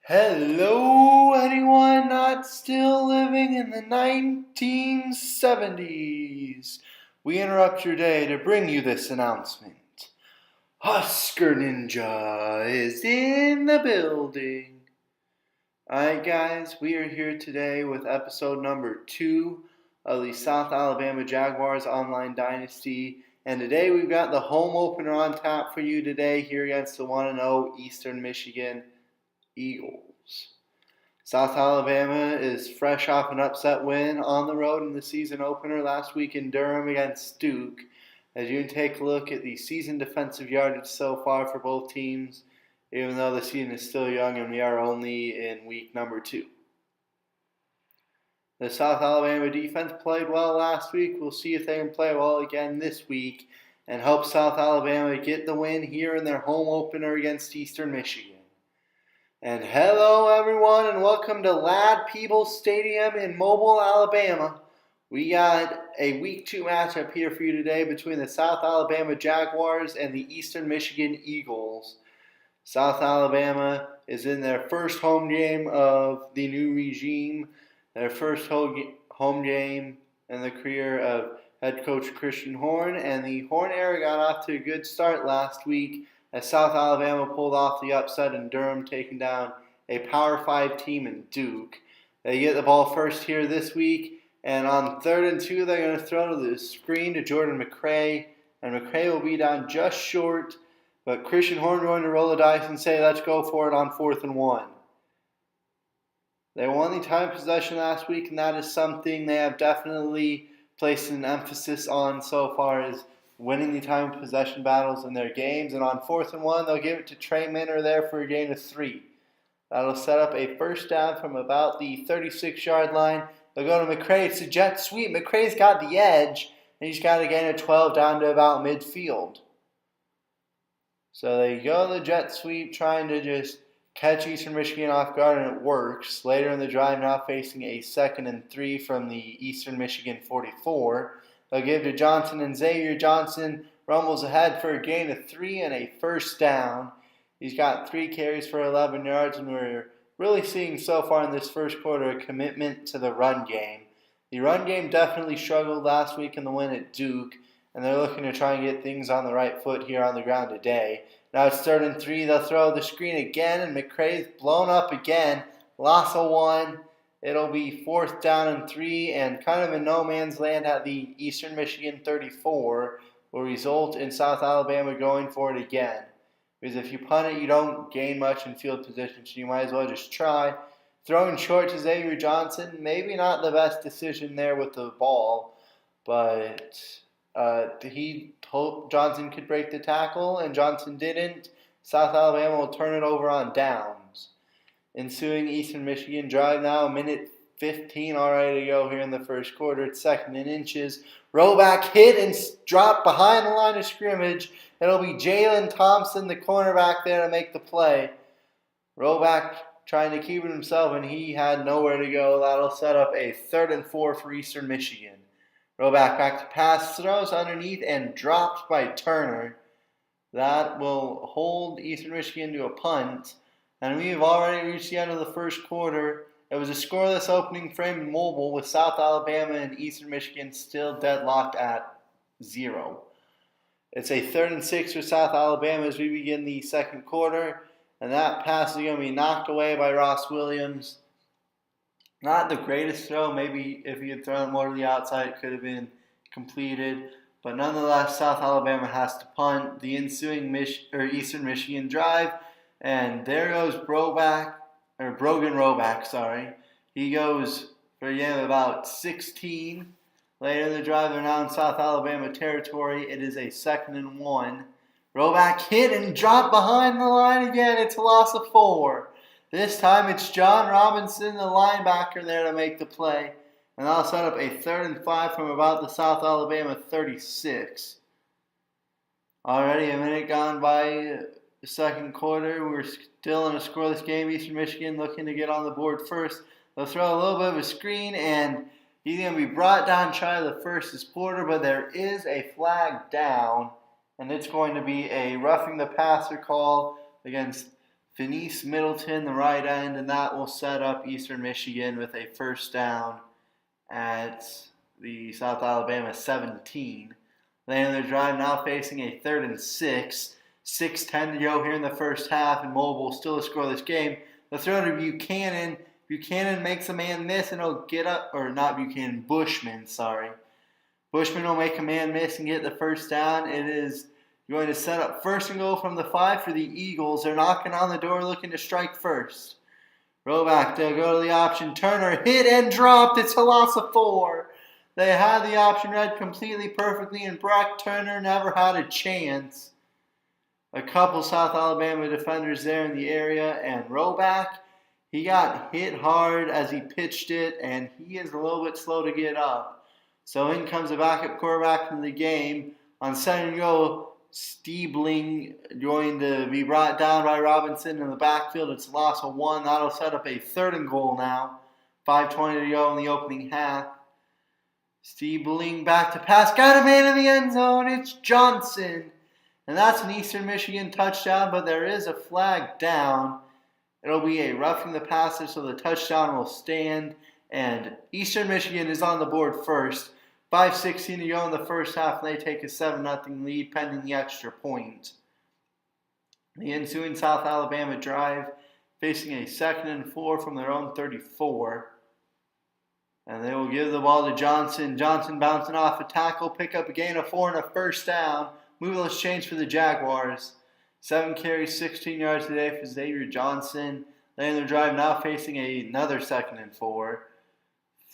Hello, anyone not still living in the 1970s. We interrupt your day to bring you this announcement. Husker Ninja is in the building. Alright, guys, we are here today with episode number 2 of the South Alabama Jaguars Online Dynasty. And today we've got the home opener on tap for you today here against the 1-0 Eastern Michigan Eagles. South Alabama is fresh off an upset win on the road in the season opener last week in Durham against Duke. As you can take a look at the season defensive yardage so far for both teams, even though the season is still young and we are only in week number 2. The South Alabama defense played well last week. We'll see if they can play well again this week and help South Alabama get the win here in their home opener against Eastern Michigan. And hello everyone and welcome to Ladd Peebles Stadium in Mobile, Alabama. We got a week 2 matchup here for you today between the South Alabama Jaguars and the Eastern Michigan Eagles. South Alabama is in their first home game of the new regime, their first home game in the career of head coach Christian Horn, and the Horn era got off to a good start last week as South Alabama pulled off the upset in Durham, taking down a Power 5 team in Duke. They get the ball first here this week, and on 3rd and 2, they're going to throw to the screen to Jordan McCray, and McCray will be down just short, but Christian Horn going to roll the dice and say, let's go for it on 4th and 1. They won the time of possession last week, and that is something they have definitely placed an emphasis on so far as winning the time of possession battles in their games. And on 4th and 1, they'll give it to Trey Minner there for a gain of 3. That'll set up a first down from about the 36-yard line. They'll go to McCray. It's a jet sweep. McCray's got the edge, and he's got a gain of 12 down to about midfield. So they go the jet sweep, trying to just catch Eastern Michigan off guard, and it works. Later in the drive, now facing a 2nd and 3 from the Eastern Michigan 44. They'll give to Johnson, and Xavier Johnson rumbles ahead for a gain of 3 and a first down. He's got 3 carries for 11 yards, and we're really seeing so far in this first quarter a commitment to the run game. The run game definitely struggled last week in the win at Duke, and they're looking to try and get things on the right foot here on the ground today. Now it's 3rd and 3. They'll throw the screen again, and McCray's blown up again. Loss of 1. It'll be 4th down and 3, and kind of in no man's land at the Eastern Michigan 34 will result in South Alabama going for it again. Because if you punt it, you don't gain much in field position, so you might as well just try. Throwing short to Xavier Johnson, maybe not the best decision there with the ball, but he hoped Johnson could break the tackle, and Johnson didn't. South Alabama will turn it over on downs. Ensuing Eastern Michigan drive now, 1:15 already to go here in the first quarter. It's 2nd and inches. Rollback hit and dropped behind the line of scrimmage. It'll be Jalen Thompson, the cornerback, there to make the play. Rollback trying to keep it himself, and he had nowhere to go. That'll set up a 3rd and 4 for Eastern Michigan. Rollback back to pass, throws underneath and dropped by Turner. That will hold Eastern Michigan to a punt. And we've already reached the end of the first quarter. It was a scoreless opening frame in Mobile with South Alabama and Eastern Michigan still deadlocked at 0. It's a 3rd and 6 for South Alabama as we begin the second quarter. And that pass is going to be knocked away by Ross Williams. Not the greatest throw. Maybe if he had thrown more to the outside, it could have been completed. But nonetheless, South Alabama has to punt. The ensuing Eastern Michigan drive. And there goes Brogan Roback. He goes for a gain of about 16. Later in the drive, they're now in South Alabama territory. It is a 2nd and 1. Roback hit and dropped behind the line again. It's a loss of 4. This time it's John Robinson, the linebacker, there to make the play. And that'll set up a 3rd and 5 from about the South Alabama 36. Already a minute gone by the second quarter. We're still in a scoreless game. Eastern Michigan looking to get on the board first. They'll throw a little bit of a screen, and he's going to be brought down shy of the first as Porter, but there is a flag down, and it's going to be a roughing the passer call against Finis Middleton, the right end, and that will set up Eastern Michigan with a first down at the South Alabama 17. They end their drive now facing a 3rd and 6. 6:10 to go here in the first half, and Mobile still a scoreless game. The throw to Buchanan. Buchanan makes a man miss, and he'll get up, or not Buchanan, Bushman, sorry. Bushman will make a man miss and get the first down. It is going to set up 1st and goal from the 5 for the Eagles. They're knocking on the door looking to strike first. Roback, they'll go to the option. Turner hit and dropped. It's a loss of 4. They had the option read completely perfectly, and Brock Turner never had a chance. A couple South Alabama defenders there in the area, and Roback, he got hit hard as he pitched it, and he is a little bit slow to get up. So in comes the backup quarterback in the game. On 2nd and goal, Stiebling going to be brought down by Robinson in the backfield. It's a loss of 1. That'll set up a 3rd and goal now. 5:20 to go in the opening half. Stiebling back to pass. Got a man in the end zone. It's Johnson. And that's an Eastern Michigan touchdown, but there is a flag down. It'll be a roughing the passer, so the touchdown will stand. And Eastern Michigan is on the board first. 5:16 to go in the first half, and they take a 7-0 lead pending the extra point. The ensuing South Alabama drive facing a 2nd and 4 from their own 34. And they will give the ball to Johnson. Johnson bouncing off a tackle, pick up a gain of 4 and a first down. Moveless change for the Jaguars. 7 carries, 16 yards today for Xavier Johnson. They in their drive now facing another 2nd and 4.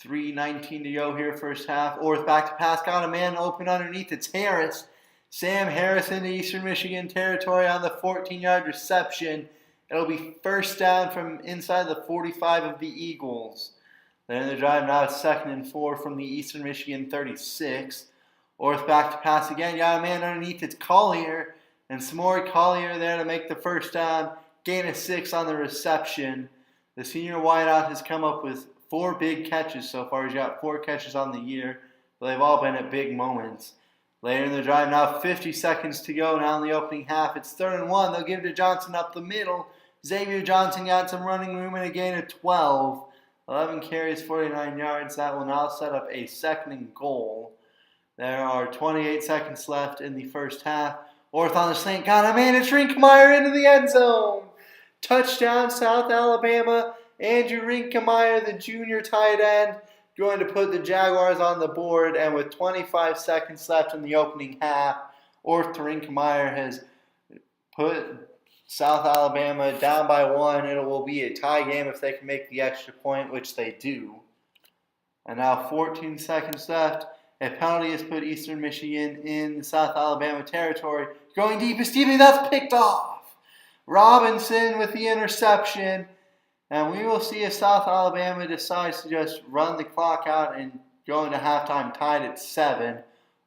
3:19 to go here first half. Orth back to pass. Got a man open underneath. It's Harris. Sam Harris into Eastern Michigan territory on the 14-yard reception. It'll be first down from inside the 45 of the Eagles. They're in the drive now. It's 2nd and 4 from the Eastern Michigan 36. Orth back to pass again. Got a man underneath. It's Collier. And some more Collier there to make the first down. Gain of 6 on the reception. The senior wideout has come up with 4 big catches so far. He's got 4 catches on the year. But they've all been at big moments. Later in the drive now, 50 seconds to go now in the opening half. It's 3rd and 1. They'll give it to Johnson up the middle. Xavier Johnson got some running room and a gain of 12. 11 carries, 49 yards. That will now set up a 2nd and goal. There are 28 seconds left in the first half. Orth on the slant. Got a man. It's Rinkmeyer into the end zone. Touchdown, South Alabama. Andrew Rinkmeyer, the junior tight end, going to put the Jaguars on the board. And with 25 seconds left in the opening half, Orth to Rinkmeyer has put South Alabama down by 1. It will be a tie game if they can make the extra point, which they do. And now 14 seconds left. A penalty has put Eastern Michigan in South Alabama territory. Going deep is Stevie. That's picked off. Robinson with the interception. And we will see if South Alabama decides to just run the clock out and go into halftime tied at 7.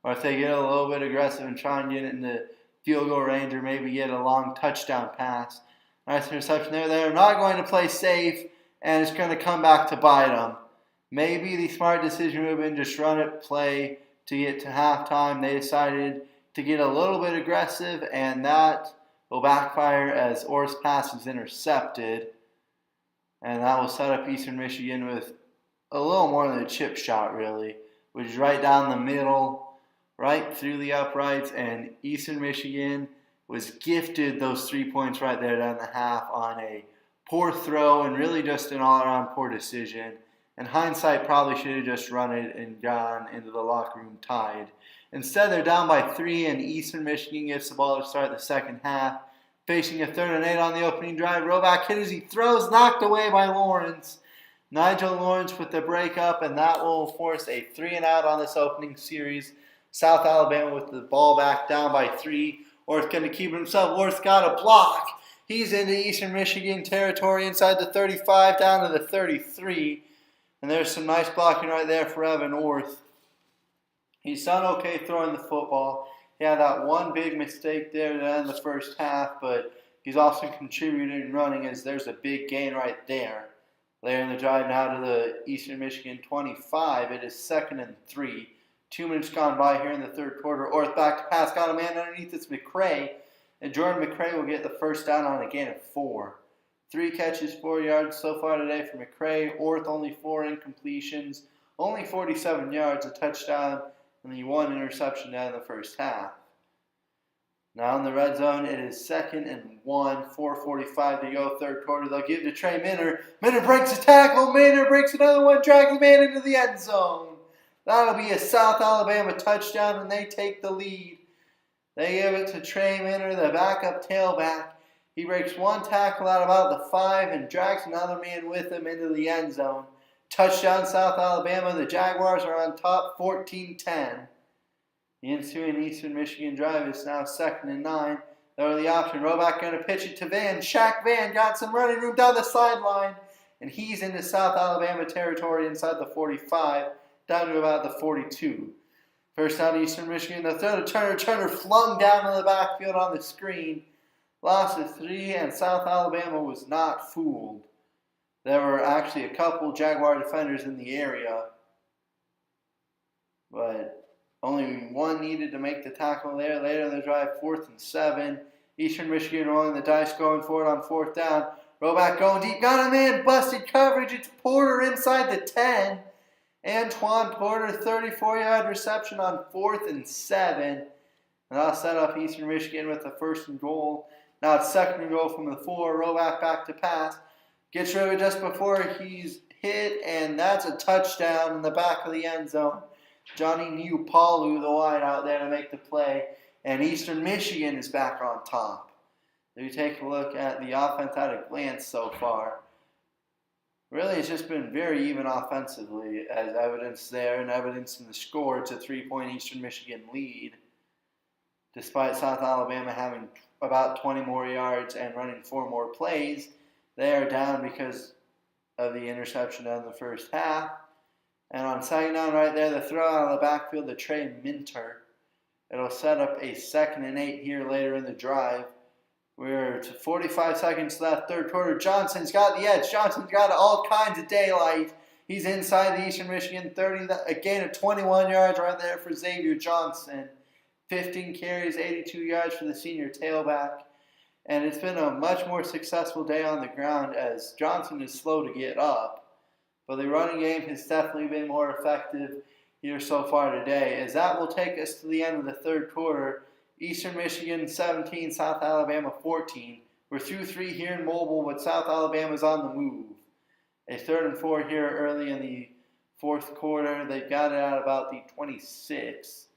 Or if they get a little bit aggressive and try and get it in the field goal range or maybe get a long touchdown pass. Nice interception there. They're not going to play safe, and it's going to come back to bite them. Maybe the smart decision would have been just run it, play to get to halftime. They decided to get a little bit aggressive, and that will backfire as Orth's pass is intercepted. And that will set up Eastern Michigan with a little more than a chip shot, really, which is right down the middle, right through the uprights, and Eastern Michigan was gifted those 3 points right there down the half on a poor throw and really just an all-around poor decision. And hindsight probably should have just run it and gone into the locker room tied. Instead, they're down by 3, and Eastern Michigan gets the ball to start the second half. Facing a 3rd and 8 on the opening drive. Roback hit as he throws, knocked away by Lawrence. Nigel Lawrence with the breakup, and that will force a 3-and-out on this opening series. South Alabama with the ball back down by 3. Orth going to keep it himself. Orth got a block. He's into Eastern Michigan territory inside the 35 down to the 33. And there's some nice blocking right there for Evan Orth. He's done okay throwing the football. He had that one big mistake there to end the first half, but he's also contributed in running as there's a big gain right there. Later in the drive now to the Eastern Michigan 25. It is 2nd and 3. 2 minutes gone by here in the third quarter. Orth back to pass. Got a man underneath. It's McCray. And Jordan McCray will get the first down on a gain of 4. 3 catches, 4 yards so far today for McCray. Orth only 4 incompletions, only 47 yards, a touchdown, and the 1 interception down in the first half. Now in the red zone, it is 2nd and 1, 4:45 to go, third quarter. They'll give to Trey Minner. Minner breaks a tackle. Minner breaks another one, drags the man into the end zone. That'll be a South Alabama touchdown, and they take the lead. They give it to Trey Minner, the backup tailback. He breaks one tackle out about the 5 and drags another man with him into the end zone. Touchdown, South Alabama. The Jaguars are on top, 14-10. The ensuing Eastern Michigan drive is now 2nd and 9. They're the option. Roback going to pitch it to Van. Shaq Van got some running room down the sideline, and he's into South Alabama territory inside the 45, down to about the 42. First down, Eastern Michigan. The throw to Turner. Turner flung down in the backfield on the screen. Lost of 3, and South Alabama was not fooled. There were actually a couple Jaguar defenders in the area, but only one needed to make the tackle there. Later in the drive, 4th and 7. Eastern Michigan rolling the dice, going for it on 4th down. Roback going deep. Got a man. Busted coverage. It's Porter inside the 10. Antoine Porter, 34-yard reception on 4th and 7. And that'll set up Eastern Michigan with the 1st and goal. Now it's 2nd and goal from the 4. Roback back to pass. Gets rid of it just before he's hit, and that's a touchdown in the back of the end zone. Johnny Niupalu, the wide out there to make the play, and Eastern Michigan is back on top. If you take a look at the offense at a glance so far, really it's just been very even offensively, as evidenced there and evidenced in the score. It's a 3-point Eastern Michigan lead, despite South Alabama having about 20 more yards and running 4 more plays. They are down because of the interception in the first half. And on 2nd down right there, the throw out of the backfield to Trey Minter. It'll set up a 2nd and 8 here later in the drive. We're to 45 seconds left, third quarter. Johnson's got the edge. Johnson's got all kinds of daylight. He's inside the Eastern Michigan 30, a gain of 21 yards right there for Xavier Johnson. 15 carries, 82 yards for the senior tailback. And it's been a much more successful day on the ground as Johnson is slow to get up. But the running game has definitely been more effective here so far today, as that will take us to the end of the third quarter. Eastern Michigan 17, South Alabama 14. We're through 3 here in Mobile, but South Alabama's on the move. A 3rd and 4 here early in the 4th quarter. They've got it at about the 26,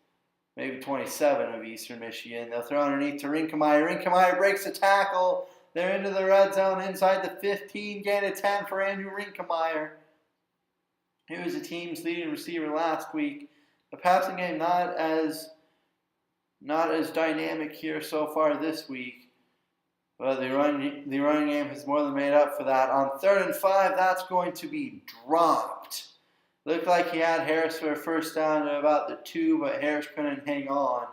maybe 27 of Eastern Michigan. They'll throw underneath to Rinkemeyer. Rinkemeyer breaks a tackle. They're into the red zone inside the 15, gain of 10 for Andrew Rinkemeyer. He was the team's leading receiver last week. The passing game not as dynamic here so far this week, but the running game has more than made up for that. On 3rd and 5, that's going to be dropped. Looked like he had Harris for a first down at about the 2, but Harris couldn't hang on.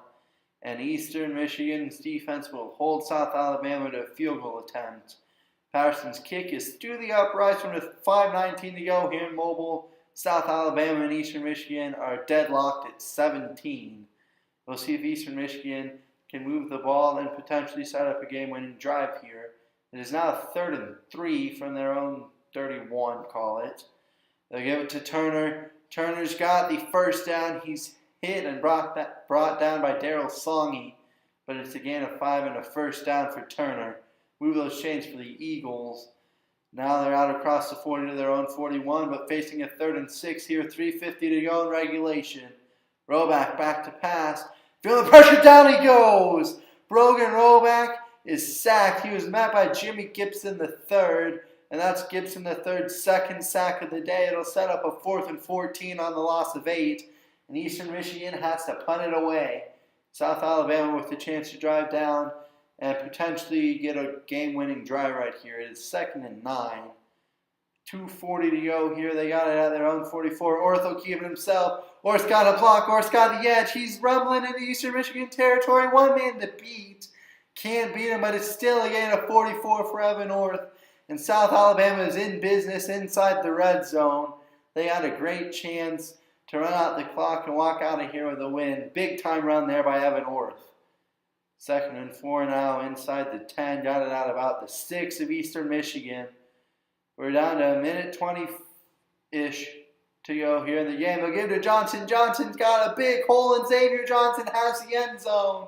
And Eastern Michigan's defense will hold South Alabama to a field goal attempt. Patterson's kick is through the uprights with 5:19 to go here in Mobile. South Alabama and Eastern Michigan are deadlocked at 17. We'll see if Eastern Michigan can move the ball and potentially set up a game-winning drive here. It is now 3rd and 3 from their own 31, call it. They'll give it to Turner. Turner's got the first down. He's hit and brought down by Darryl Songy, but it's a gain of 5 and a first down for Turner. Move those chains for the Eagles. Now they're out across the 40 to their own 41, but facing a 3rd and 6 here, 3:50 to go in regulation. Roback back to pass. Feeling pressure, down he goes. Brogan Roback is sacked. He was met by Jimmy Gibson III, and that's Gibson III's 2nd sack of the day. It'll set up a 4th and 14 on the loss of 8, and Eastern Michigan has to punt it away. South Alabama with the chance to drive down and potentially get a game-winning drive right here. It is 2nd and 9. 2:40 to go here. They got it at their own 44. Orth will keep it himself. Orth's got a block. Orth's got the edge. He's rumbling into Eastern Michigan territory. One man to beat. Can't beat him, but it's still a gain of 44 for Evan Orth. And South Alabama is in business inside the red zone. They had a great chance to run out the clock and walk out of here with a win. Big time run there by Evan Orth. 2nd and 4 now inside the 10. Got it out about the 6 of Eastern Michigan. We're down to a minute 20-ish to go here in the game. They'll give to Johnson. Johnson's got a big hole, and Xavier Johnson has the end zone.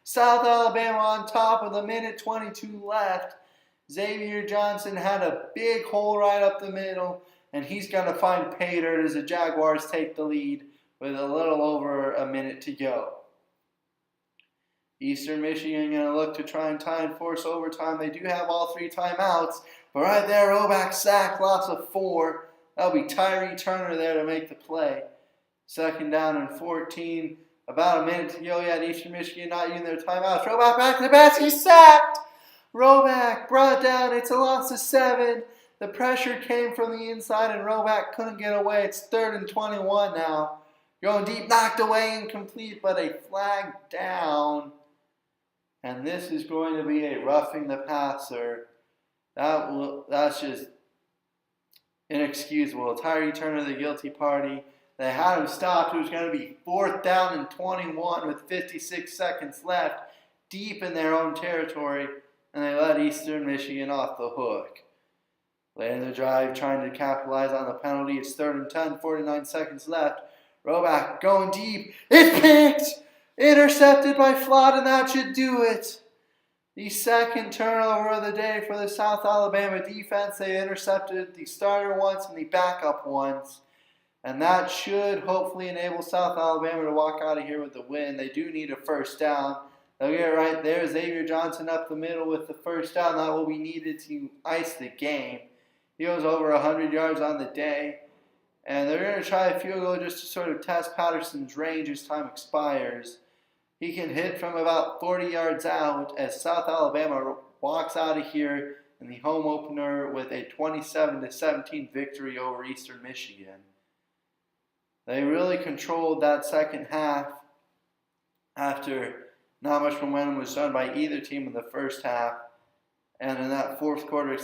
South Alabama on top with a minute 22 left. Xavier Johnson had a big hole right up the middle, and he's going to find pay dirt as the Jaguars take the lead with a little over a minute to go. Eastern Michigan going to look to try and tie and force overtime. They do have all 3 timeouts, but right there, Roback sack, loss of 4. That'll be Tyree Turner there to make the play. 2nd down and 14. About a minute to go yet. Eastern Michigan not using their timeouts. Roback back to the pass. He's sacked. Roback brought down. It's a loss of 7. The pressure came from the inside, and Roback couldn't get away. It's 3rd and 21 now. Going deep, knocked away, incomplete, but a flag down. And this is going to be a roughing the passer. That's just inexcusable. Tyree Turner, the guilty party. They had him stopped. It was going to be 4th down and 21 with 56 seconds left, deep in their own territory, and they let Eastern Michigan off the hook. Later in the drive, trying to capitalize on the penalty. It's 3rd and 10, 49 seconds left. Roback going deep. It's picked! Intercepted by Flott, and that should do it. The 2nd turnover of the day for the South Alabama defense. They intercepted the starter once and the backup once. And that should hopefully enable South Alabama to walk out of here with the win. They do need a 1st down. They'll get it right there. Xavier Johnson up the middle with the 1st down. That will be needed to ice the game. He goes over 100 yards on the day. And they're going to try a field goal just to sort of test Patterson's range as time expires. He can hit from about 40 yards out as South Alabama walks out of here in the home opener with a 27-17 victory over Eastern Michigan. They really controlled that second half after not much momentum was done by either team in the first half. And in that 4th quarter,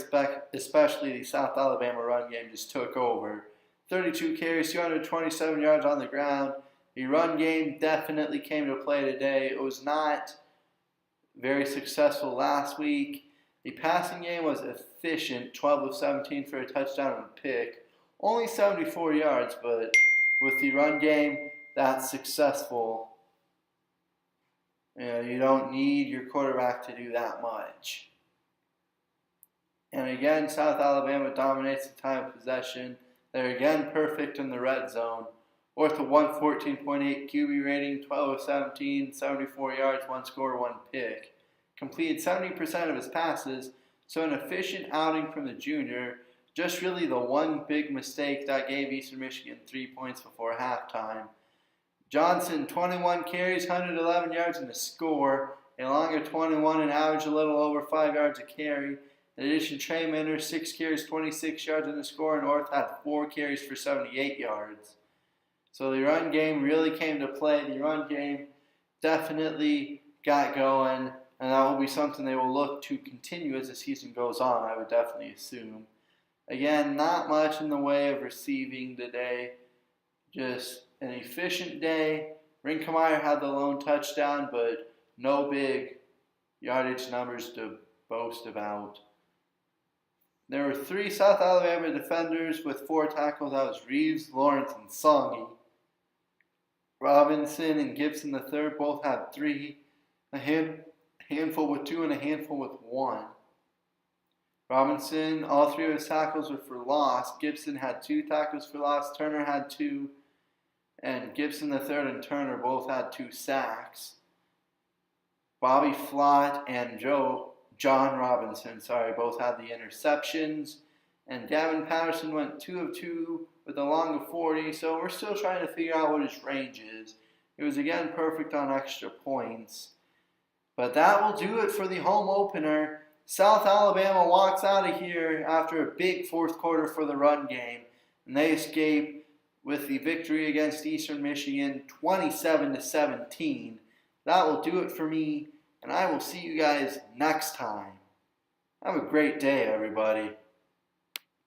especially the South Alabama run game just took over. 32 carries, 227 yards on the ground. The run game definitely came to play today. It was not very successful last week. The passing game was efficient, 12 of 17 for a touchdown and a pick. Only 74 yards, but with the run game, that's successful. You don't need your quarterback to do that much. And again, South Alabama dominates the time of possession. They're again perfect in the red zone. Worth a 114.8 QB rating, 12 of 17, 74 yards, 1 score, 1 pick. Completed 70% of his passes, so an efficient outing from the junior. Just really the one big mistake that gave Eastern Michigan 3 points before halftime. Johnson, 21 carries, 111 yards and a score. A longer 21 and average a little over 5 yards a carry. In addition, Trey Minner, 6 carries, 26 yards and a score. And North had 4 carries for 78 yards. So the run game really came to play. The run game definitely got going. And that will be something they will look to continue as the season goes on, I would definitely assume. Again, not much in the way of receiving today. Just an efficient day. Rinkemeyer had the lone touchdown, but no big yardage numbers to boast about. There were 3 South Alabama defenders with 4 tackles. That was Reeves, Lawrence, and Songy. Robinson and Gibson III both had 3. A handful with 2 and a handful with 1. Robinson, all 3 of his tackles were for loss. Gibson had 2 tackles for loss. Turner had 2. And Gibson III and Turner both had 2 sacks. Bobby Flott and John Robinson, both had the interceptions. And Gavin Patterson went 2 of 2 with a long of 40. So we're still trying to figure out what his range is. It was again perfect on extra points. But that will do it for the home opener. South Alabama walks out of here after a big 4th quarter for the run game. And they escape with the victory against Eastern Michigan, 27-17. That will do it for me, and I will see you guys next time. Have a great day, everybody.